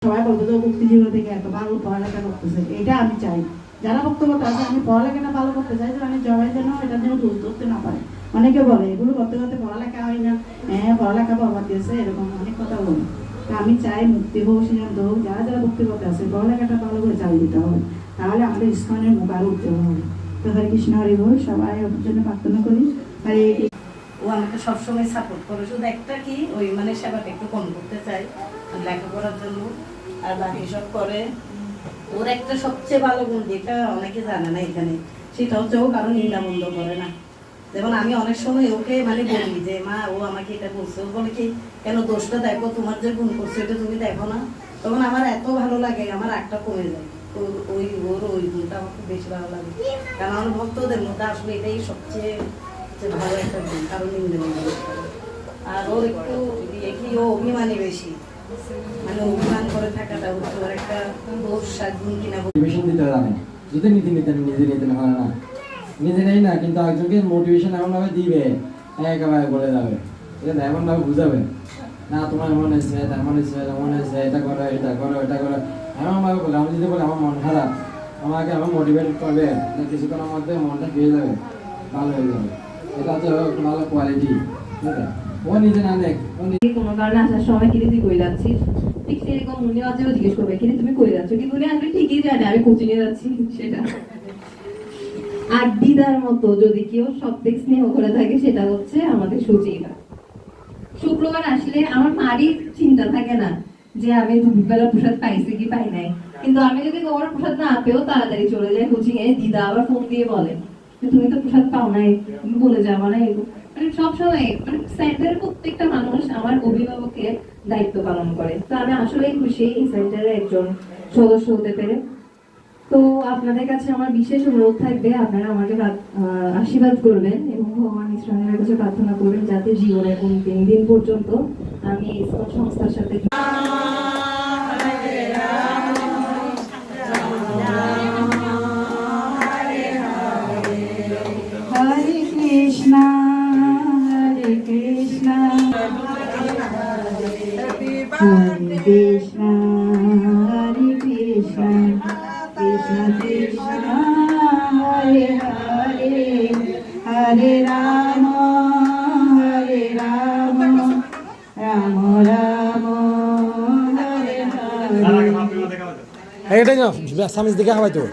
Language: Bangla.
সবাই বলবো যে বুদ্ধিজীবী থেকে এত ভালো পড়ালেখা করতেছে, এটা আমি চাই। যারা বক্তব্য আছে আমি পড়ালেখাটা ভালো করতে চাই, যে মানে জবাই যেন এটার জন্য ভুল করতে না পারে। অনেকে বলে এগুলো করতে করতে পড়ালেখা হয় না, হ্যাঁ পড়ালেখা বরবাদ দিয়েছে, এরকম অনেক কথা বলে। তা আমি চাই মুক্তি হোক, সিদ্ধান্ত হোক, যারা যারা বক্তব্য আছে পড়ালেখাটা ভালো করে চালিয়ে দিতে হবে, তাহলে আমাদের ইস্কনের মুখ আরো উজ্জ্বল হবে। তো হরে কৃষ্ণ হরি বল, সবাই ওর জন্য প্রার্থনা করি। হরে ও আমাকে সবসময় সাপোর্ট করে, শুধু একটা কি ওই মানে সেবাটা একটু কম করতে চাই লেখাপড়ার জন্য, আর বাকি সব করে। ওর একটা সবচেয়ে ভালো গুণ যেটা অনেকে জানে না এখানে, সেটা হচ্ছে ও কারণ নিন্দা বন্ধ করে না। যেমন আমি অনেক সময় ওকে মানে বলি যে মা ও আমাকে এটা বলছে, ও বলে কি কেন দোষটা দেখো, তোমার যে গুণ করছে এটা তুমি দেখো না। তখন আমার এত ভালো লাগে, আমার একটা কমে যায়। ওই ওর ওই গুণটা আমার খুব বেশি ভালো লাগে, কারণ আমার ভক্তদের মধ্যে আসলে এটাই সবচেয়ে ভালো একটা গুণ, কারণ নিন্দা বন্ধ করতে হবে। আর ওর একটু কি ও অভিমানী বেশি, মানে অভিমান করে থাকাটা হচ্ছে ওর একটা দোষ গুণ কিনা। মোটিভেশন দিতে জানে, যদি নিজে নিতে হয় না, নিজে নেই না, কিন্তু একজনকে মোটিভেশন এমনভাবে দিবে, একেবারে বলে যাবে, ঠিক আছে, এমনভাবে বুঝাবে না তোমার এমন হয়েছে, তেমন হয়েছে, তেমন হয়েছে, এটা করো, এটা করো, এটা করো, এমনভাবে বলে। আমি যদি বলি আমার মন খারাপ, আমাকে আমার মোটিভেট করবে, কিছুক্ষণের মধ্যে মনটা পেয়ে যাবে, ভালো হয়ে যাবে। এটা হচ্ছে ভালো কোয়ালিটি, ঠিক আছে। ও নিজে না দেখ, কোনো কারণে আসার সময় কিন্তু তুই কই যাচ্ছিস, ঠিক সেরকম উনি আজও জিজ্ঞেস করবে কিন্তু তুমি কই যাচ্ছ, কিন্তু উনি আসলে ঠিকই জানে আমি কোচিং এ যাচ্ছি সেটা। আর দিদার মতো যদি কেউ সব থেকে স্নেহ করে থাকে সেটা হচ্ছে আমাদের সুচিতা। শুক্রবার আসলে আমার মারই চিন্তা থাকে না যে আমি দুপুরবেলা প্রসাদ পাইছি কি পাই নাই, কিন্তু আমি যদি তোমার প্রসাদ না পেয়েও তাড়াতাড়ি চলে যাই কোচিং এ, দিদা আবার ফোন দিয়ে বলে তুমি তো প্রসাদ পাও নাই, তুমি বলে যাবো না। মানে সবসময় মানে সেন্টারের প্রত্যেকটা মানুষ আমার অভিভাবকের দায়িত্ব পালন করে। তো আমি আসলেই খুশি এই সেন্টারের একজন সদস্য হতে পেরে। তো আপনাদের কাছে আমার বিশেষ অনুরোধ থাকবে, আপনারা আমাকে আশীর্বাদ করবেন এবং ভগবান ঈশ্বরের কাছে প্রার্থনা করবেন যাতে জীবনের অন্তিম দিন পর্যন্ত আমি ইসকন সংস্থার সাথে কৃষ্ণ হরে কৃষ্ণ হরে কৃষ্ণ হরে কৃষ্ণ কৃষ্ণ কৃষ্ণ হরে হরে হরে রাম রাম রাম হরে হরে। এটা সামিজ দিকে খাওয়াই তো